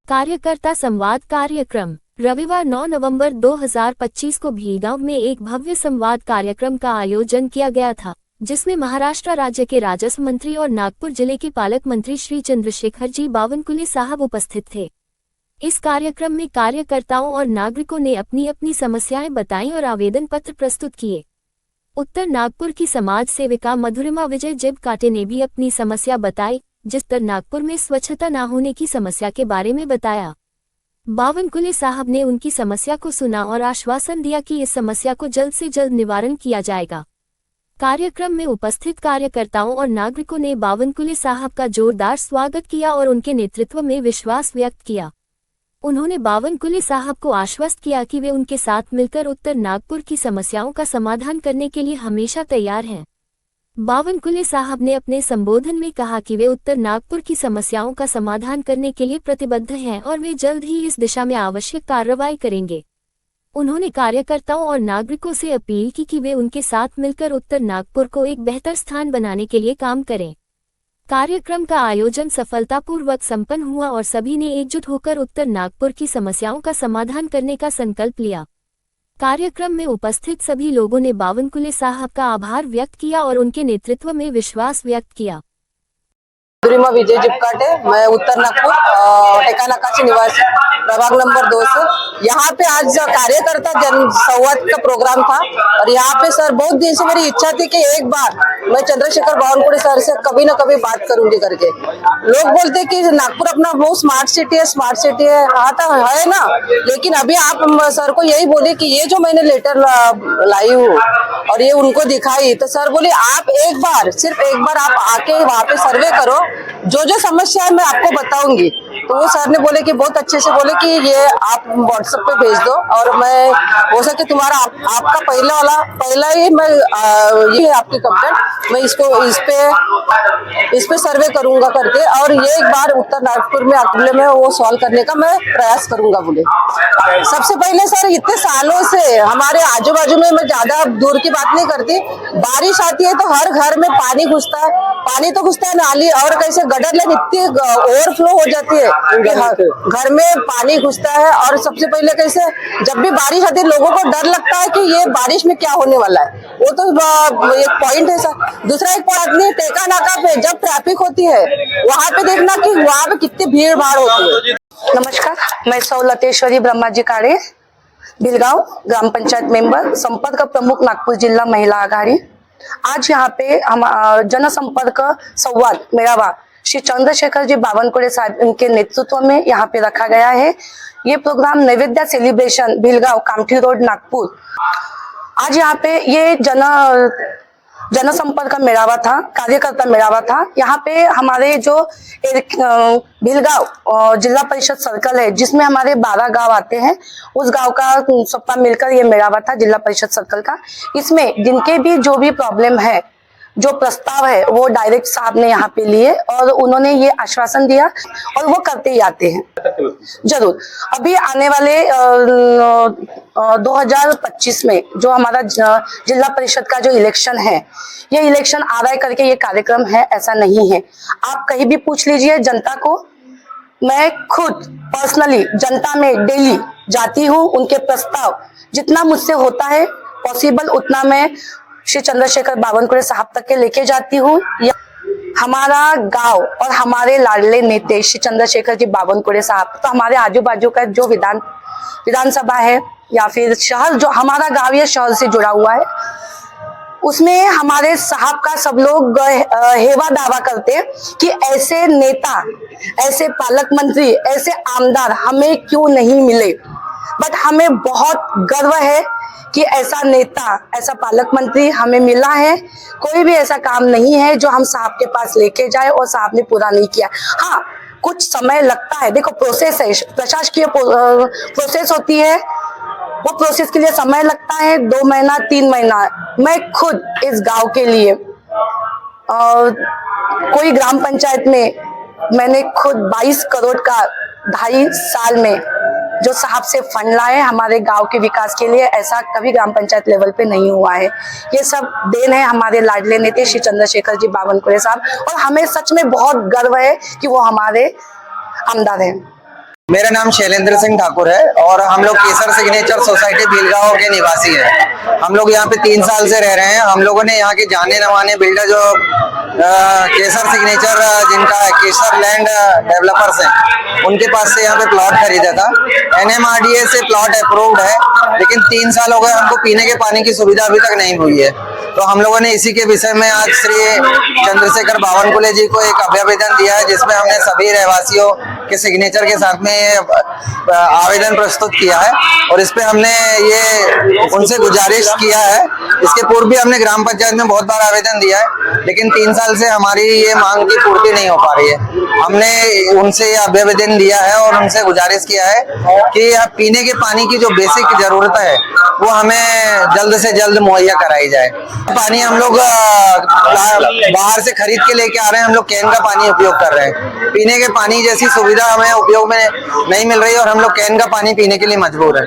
कार्यकर्ता संवाद कार्यक्रम रविवार 9 नवंबर 2025 को भीलगांव में एक भव्य संवाद कार्यक्रम का आयोजन किया गया था, जिसमें महाराष्ट्र राज्य के राजस्व मंत्री और नागपुर जिले के पालक मंत्री श्री चंद्रशेखर जी बावनकुले साहब उपस्थित थे। इस कार्यक्रम में कार्यकर्ताओं और नागरिकों ने अपनी अपनी समस्याएं बताईं और आवेदन पत्र प्रस्तुत किए। उत्तर नागपुर की समाज सेविका मधुरिमा विजय जिबकाटे ने भी अपनी समस्या बताई, जिस नागपुर में स्वच्छता न होने की समस्या के बारे में बताया। बावनकुले साहब ने उनकी समस्या को सुना और आश्वासन दिया कि इस समस्या को जल्द से जल्द निवारण किया जाएगा। कार्यक्रम में उपस्थित कार्यकर्ताओं और नागरिकों ने बावनकुले साहब का जोरदार स्वागत किया और उनके नेतृत्व में विश्वास व्यक्त किया। उन्होंने बावनकुले साहब को आश्वस्त किया कि वे उनके साथ मिलकर उत्तर नागपुर की समस्याओं का समाधान करने के लिए हमेशा तैयार हैं। बावनकुले साहब ने अपने संबोधन में कहा कि वे उत्तर नागपुर की समस्याओं का समाधान करने के लिए प्रतिबद्ध हैं और वे जल्द ही इस दिशा में आवश्यक कार्रवाई करेंगे। उन्होंने कार्यकर्ताओं और नागरिकों से अपील की कि वे उनके साथ मिलकर उत्तर नागपुर को एक बेहतर स्थान बनाने के लिए काम करें। कार्यक्रम का आयोजन सफलतापूर्वक संपन्न हुआ और सभी ने एकजुट होकर उत्तर नागपुर की समस्याओं का समाधान करने का संकल्प लिया। कार्यक्रम में उपस्थित सभी लोगों ने बावनकुले साहब का आभार व्यक्त किया और उनके नेतृत्व में विश्वास व्यक्त किया। मधुरिमा विजय जिबकाटे, मैं उत्तर नागपुर टेकानाका से निवासी, प्रभाग नंबर 2 से। यहाँ पे आज कार्यकर्ता जन संवाद का प्रोग्राम था और यहाँ पे सर बहुत दिन से मेरी इच्छा थी कि एक बार मैं चंद्रशेखर बावनकुले सर से कभी ना कभी बात करूंगी करके। लोग बोलते कि नागपुर अपना बहुत स्मार्ट सिटी है, हाँ तो है ना, लेकिन अभी आप सर को यही बोले कि ये जो मैंने लेटर लाई हूँ और ये उनको दिखाई, तो सर बोले आप एक बार, सिर्फ एक बार आप आके वहाँ पे सर्वे करो, जो समस्या है मैं आपको बताऊंगी। तो वो सर ने बोले कि बहुत अच्छे से बोले कि ये आप व्हाट्सएप पे भेज दो और मैं हो सके तुम्हारा आपका पहला ही मैं ये आपकी कंप्लेंट मैं इस पे सर्वे करूंगा करके, और ये एक बार उत्तर नागपुर में अकेले में वो सॉल्व करने का मैं प्रयास करूंगा बोले। सबसे पहले सर इतने सालों से हमारे आजू बाजू में, मैं ज्यादा दूर की बात नहीं करती, बारिश आती है तो हर घर में पानी घुसता है, पानी तो घुसता है नाली और कैसे गटर लाइन इतनी ओवरफ्लो हो जाती है कि घर में पानी घुसता है। और सबसे पहले कैसे जब भी बारिश आती है लोगों को डर लगता है कि ये बारिश में क्या होने वाला है, वो तो एक पॉइंट है सर। दूसरा एक पॉइंट नहीं, टेका नाका पे जब ट्रैफिक होती है वहाँ पे देखना कि वहाँ पे कितनी भीड़ भाड़ होती है। नमस्कार, मैं सौलतेश्वरी ब्रह्माजी काळे, भीलगांव ग्राम पंचायत मेंबर, संपर्क प्रमुख नागपुर जिला महिला आघाड़ी। आज यहाँ पे हम जनसंपर्क संवाद मेळावा श्री चंद्रशेखर जी बावनकुले साहब इनके नेतृत्व में यहाँ पे रखा गया है। ये प्रोग्राम नैवेद्य सेलिब्रेशन भीलगांव कामठी रोड नागपुर। आज यहाँ पे ये जनसंपर्क मेळावा था, कार्यकर्ता मेळावा था। यहाँ पे हमारे जो भीलगांव जिला परिषद सर्कल है, जिसमें हमारे 12 गांव आते हैं, उस गांव का सबका मिलकर ये मेळावा था जिला परिषद सर्कल का। इसमें जिनके भी जो भी प्रॉब्लम है, जो प्रस्ताव है, वो डायरेक्ट साहब ने यहाँ पे लिए और उन्होंने ये आश्वासन दिया और वो करते ही आते हैं जरूर। अभी आने वाले 2025 में जो हमारा जिला परिषद का जो इलेक्शन है, ये इलेक्शन आ रहा है करके ये कार्यक्रम है, ऐसा नहीं है। आप कहीं भी पूछ लीजिए जनता को, मैं खुद पर्सनली जनता में डेली जाती हूँ, उनके प्रस्ताव जितना मुझसे होता है पॉसिबल उतना मैं श्री चंद्रशेखर बावनकुले साहब तक के लेके जाती हूँ। हमारा गांव और हमारे लाडले नेते श्री चंद्रशेखर जी बावनकुले साहब, तो हमारे आजू बाजू का जो विधानसभा है या फिर शहर, जो हमारा गांव या शहर से जुड़ा हुआ है, उसमें हमारे साहब का सब लोग हेवा दावा करते हैं कि ऐसे नेता, ऐसे पालक मंत्री, ऐसे आमदार हमें क्यों नहीं मिले। बट हमें बहुत गर्व है कि ऐसा नेता, ऐसा पालक मंत्री हमें मिला है। कोई भी ऐसा काम नहीं है जो हम साहब के पास लेके जाए और साहब ने पूरा नहीं किया। हाँ, कुछ समय लगता है, देखो प्रोसेस है, प्रशासकीय प्रोसेस होती है, वो प्रोसेस के लिए समय लगता है, 2 महीना 3 महीना। मैं खुद इस गांव के लिए कोई ग्राम पंचायत में मैंने खुद 22 करोड़ का 2.5 साल में जो साहब से फंड लाए हमारे गांव के विकास के लिए, ऐसा कभी ग्राम पंचायत लेवल पे नहीं हुआ है। ये सब देन है हमारे लाडले नेते श्री चंद्रशेखर जी बावनकुले साहब, और हमें सच में बहुत गर्व है कि वो हमारे आमदार हैं। मेरा नाम शैलेंद्र सिंह ठाकुर है और हम लोग केसर सिग्नेचर सोसाइटी भीलगांव के निवासी हैं। हम लोग यहाँ पे 3 साल से रह रहे हैं। हम लोगों ने यहाँ के जाने नवाने बिल्डर जो केसर सिग्नेचर जिनका केसर लैंड डेवलपर्स हैं, उनके पास से यहाँ पे प्लॉट खरीदा था। NMRDA से प्लॉट अप्रूव्ड है, लेकिन 3 साल हो गए हमको पीने के पानी की सुविधा अभी तक नहीं हुई है। तो हम लोगों ने इसी के विषय में आज श्री चंद्रशेखर बावनकुले जी को एक अभ्यावेदन दिया है, जिसमें हमने सभी रहवासियों के सिग्नेचर के साथ में आवेदन प्रस्तुत किया है और इस पे हमने ये उनसे गुजारिश किया है। इसके पूर्व भी हमने ग्राम पंचायत में बहुत बार आवेदन दिया है, लेकिन 3 साल से हमारी ये मांग की पूर्ति नहीं हो पा रही है। हमने उनसे ये अभ्यावेदन दिया है और उनसे गुजारिश किया है कि पीने के पानी की जो बेसिक जरूरत है वो हमें जल्द से जल्द मुहैया कराई जाए। पानी हम लोग बाहर से खरीद के लेके आ रहे हैं, हम लोग कैन का पानी उपयोग कर रहे हैं। पीने के पानी जैसी सुविधा हमें उपयोग में नहीं मिल रही और हम लोग कैन का पानी पीने के लिए मजबूर है।